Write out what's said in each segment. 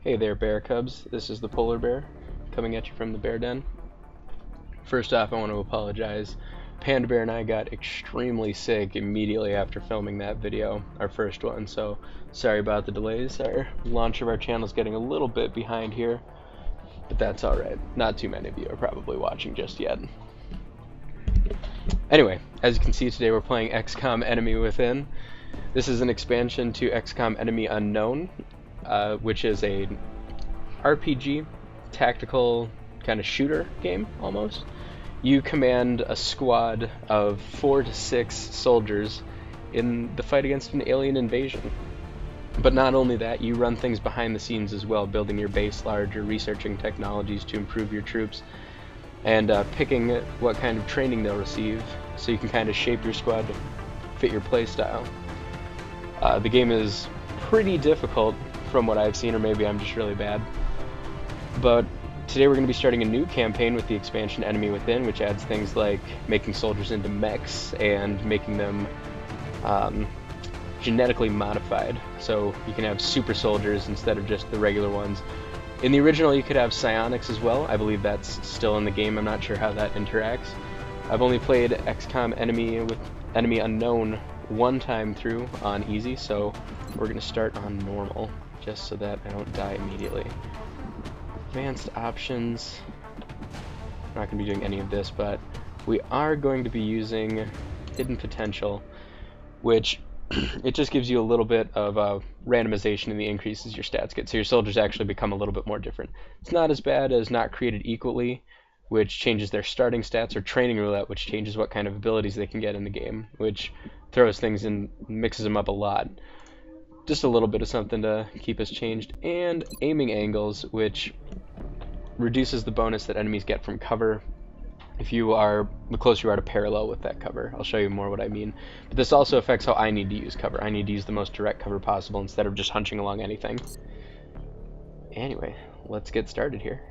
Hey there, bear cubs. This is the polar bear coming at you from the bear den. First off, I want to apologize. Panda Bear and I got extremely sick immediately after filming that video, our first one, so sorry about the delays. Our launch of our channel is getting a little bit behind here, but that's alright. Not too many of you are probably watching just yet. Anyway, as you can see today we're playing Xcom Enemy Within. This is an expansion to Xcom Enemy Unknown, which is a RPG, tactical kind of shooter game almost. You command a squad of 4 to 6 soldiers in the fight against an alien invasion. But not only that, you run things behind the scenes as well, building your base larger, researching technologies to improve your troops, and picking what kind of training they'll receive so you can kind of shape your squad to fit your playstyle. The game is pretty difficult from what I've seen, or maybe I'm just really bad. But today we're going to be starting a new campaign with the expansion Enemy Within, which adds things like making soldiers into mechs and making them genetically modified. So you can have super soldiers instead of just the regular ones. In the original you could have psionics as well. I believe that's still in the game. I'm not sure how that interacts. I've only played XCOM Enemy Unknown one time through on easy, so we're going to start on normal, just so that I don't die immediately. Advanced options. I'm not going to be doing any of this, but we are going to be using Hidden Potential, which it just gives you a little bit of randomization in the increases your stats get, so your soldiers actually become a little bit more different. It's not as bad as Not Created Equally, which changes their starting stats, or Training Roulette, which changes what kind of abilities they can get in the game, which throws things and mixes them up a lot. Just a little bit of something to keep us changed. And Aiming Angles, which reduces the bonus that enemies get from cover if you are the closer you are to parallel with that cover. I'll show you more what I mean. But this also affects how I need to use cover. I need to use the most direct cover possible instead of just hunching along anything. Anyway, let's get started here.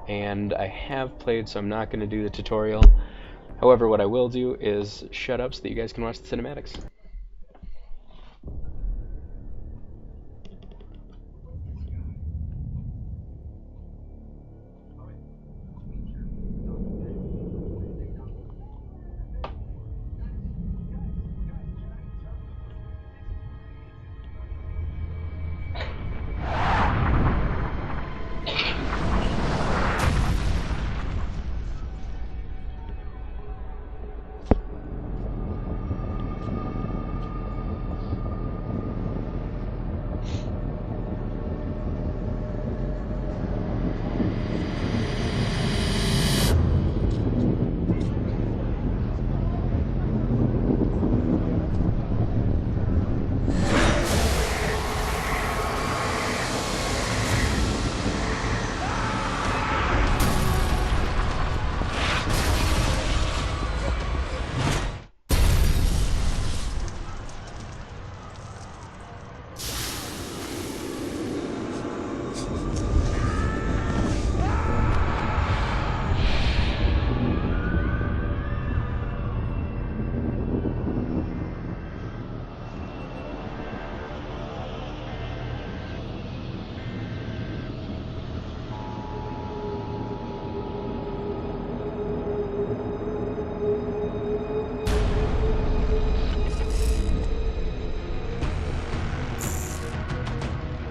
And I have played, so I'm not going to do the tutorial. However, what I will do is shut up so that you guys can watch the cinematics.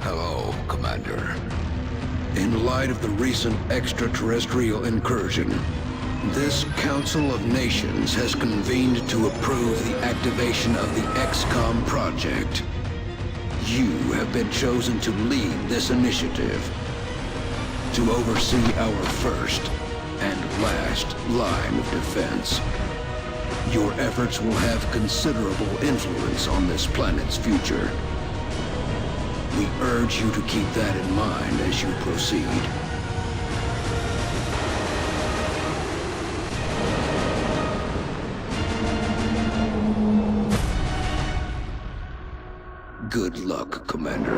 Hello, Commander. In light of the recent extraterrestrial incursion, this Council of Nations has convened to approve the activation of the Xcom project. You have been chosen to lead this initiative, to oversee our first and last line of defense. Your efforts will have considerable influence on this planet's future. We urge you to keep that in mind as you proceed. Good luck, Commander.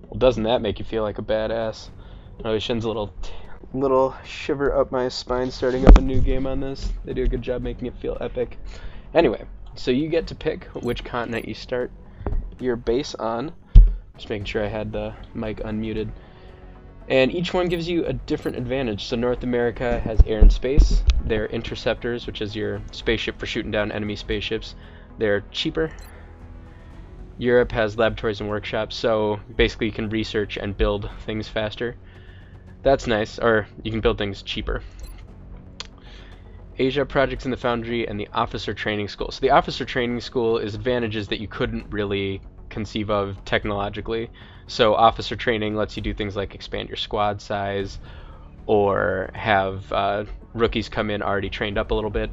Well, doesn't that make you feel like a badass? Oh, Shin's a little Little shiver up my spine starting up a new game on this. They do a good job making it feel epic. Anyway, so you get to pick which continent you start your base on. Just making sure I had the mic unmuted. And each one gives you a different advantage. So North America has air and space. They're interceptors, which is your spaceship for shooting down enemy spaceships. They're cheaper. Europe has laboratories and workshops, so basically you can research and build things faster. That's nice, or you can build things cheaper. Asia, projects in the foundry, and the officer training school. So the officer training school is advantages that you couldn't really conceive of technologically. So officer training lets you do things like expand your squad size, or have rookies come in already trained up a little bit.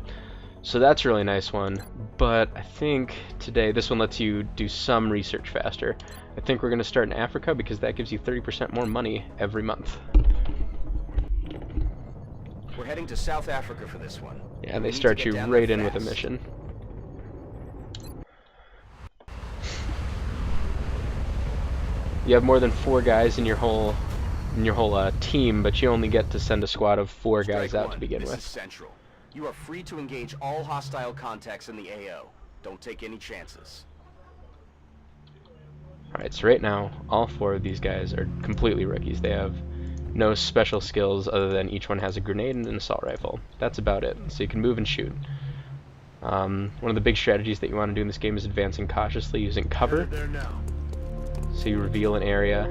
So that's a really nice one. But I think today this one lets you do some research faster. I think we're going to start in Africa because that gives you 30% more money every month. We're heading to South Africa for this one. Yeah, they start you right in with a mission. You have more than 4 guys in your whole team, but you only get to send a squad of 4 guys out to begin with. This is Central. You are free to engage all hostile contacts in the AO. Don't take any chances. Alright, so right now, all 4 of these guys are completely rookies. They have no special skills other than each one has a grenade and an assault rifle. That's about it. So you can move and shoot. One of the big strategies that you want to do in this game is advancing cautiously using cover. So you reveal an area,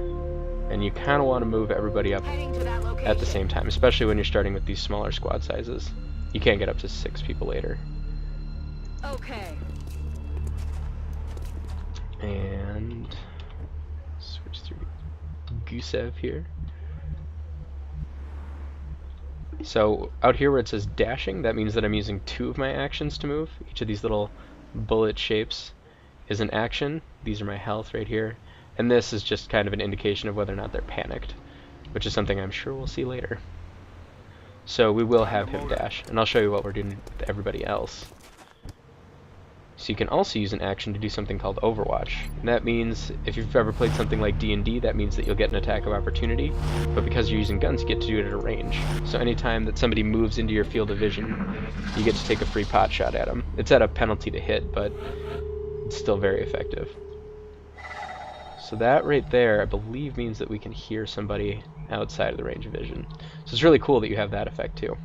and you kind of want to move everybody up at the same time, especially when you're starting with these smaller squad sizes. You can't get up to 6 people later. Okay. And switch through Gusev here. So out here where it says dashing, that means that I'm using 2 of my actions to move. Each of these little bullet shapes is an action. These are my health right here. And this is just kind of an indication of whether or not they're panicked, which is something I'm sure we'll see later. So we will have him dash, and I'll show you what we're doing with everybody else. So you can also use an action to do something called Overwatch. And that means, if you've ever played something like D&D, that means that you'll get an attack of opportunity, but because you're using guns, you get to do it at a range. So anytime that somebody moves into your field of vision, you get to take a free pot shot at them. It's at a penalty to hit, but it's still very effective. So that right there, I believe, means that we can hear somebody outside of the range of vision. So it's really cool that you have that effect too.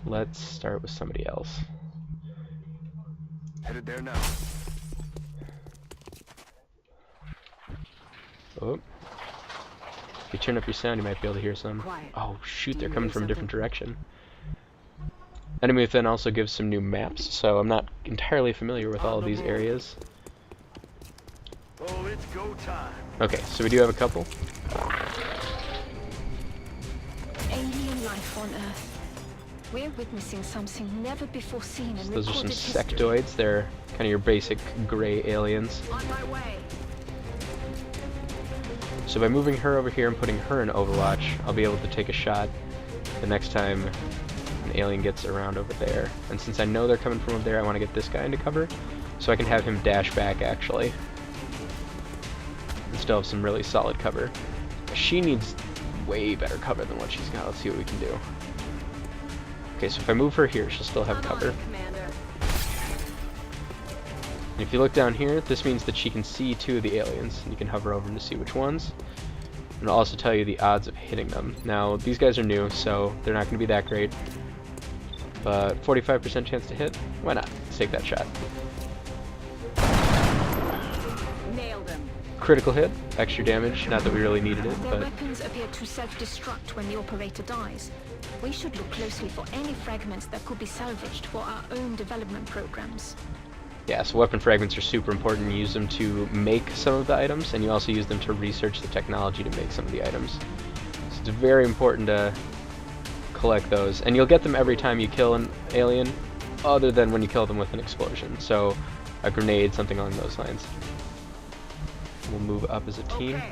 Let's start with somebody else. Headed there now. Oh. If you turn up your sound, you might be able to hear some. Oh shoot, they're coming from a different direction. Enemy Within also gives some new maps, so I'm not entirely familiar with all of these areas. Oh, it's go time. Okay, so we do have a couple. Alien life on Earth. We're witnessing something never before seen in Those are some recorded history. sectoids. They're kind of your basic gray aliens. On my way. So by moving her over here and putting her in Overwatch, I'll be able to take a shot the next time an alien gets around over there. And since I know they're coming from over there, I want to get this guy into cover, so I can have him dash back actually. And still have some really solid cover. She needs way better cover than what she's got. Let's see what we can do. Okay, so if I move her here, she'll still have cover. And if you look down here, this means that she can see 2 of the aliens. And you can hover over them to see which ones. And it'll also tell you the odds of hitting them. Now, these guys are new, so they're not going to be that great. But 45% chance to hit? Why not? Let's take that shot. Nailed them. Critical hit, extra damage. Not that we really needed it, Their but weapons appear to self-destruct when the operator dies. We should look closely for any fragments that could be salvaged for our own development programs. yeah, so weapon fragments are super important. You use them to make some of the items, and you also use them to research the technology to make some of the items. So it's very important to collect those, and you'll get them every time you kill an alien, other than when you kill them with an explosion. So a grenade, something along those lines. We'll move up as a team. Okay.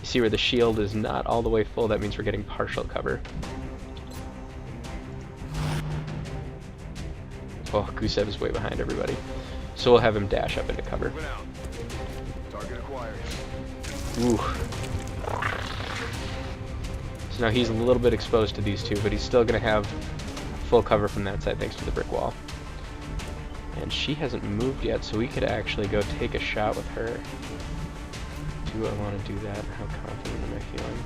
You see where the shield is not all the way full, that means we're getting partial cover. Oh, Gusev is way behind everybody. So we'll have him dash up into cover. Target acquired. Ooh. So now he's a little bit exposed to these two, but he's still going to have full cover from that side thanks to the brick wall. And she hasn't moved yet, so we could actually go take a shot with her. Do I want to do that? How confident am I feeling?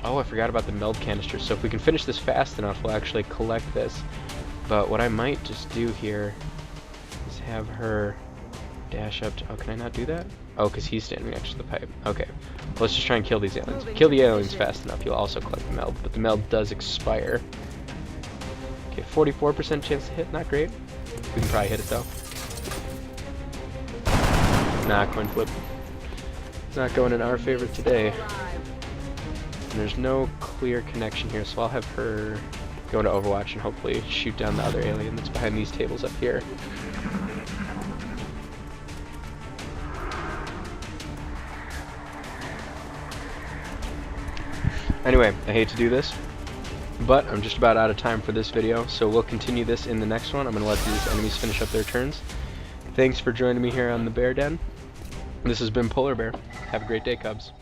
Oh, I forgot about the meld canister. So if we can finish this fast enough, we'll actually collect this. But what I might just do here is have her dash up to... Oh, can I not do that? Oh, because he's standing next to the pipe. Okay. Well, let's just try and kill these aliens. Kill the aliens fast enough, you'll also collect the meld. But the meld does expire. Okay, 44% chance to hit. Not great. We can probably hit it, though. Nah, coin flip. It's not going in our favor today. And there's no clear connection here, so I'll have her go into Overwatch and hopefully shoot down the other alien that's behind these tables up here. Anyway, I hate to do this, but I'm just about out of time for this video, so we'll continue this in the next one. I'm going to let these enemies finish up their turns. Thanks for joining me here on the Bear Den. This has been Polar Bear. Have a great day, Cubs.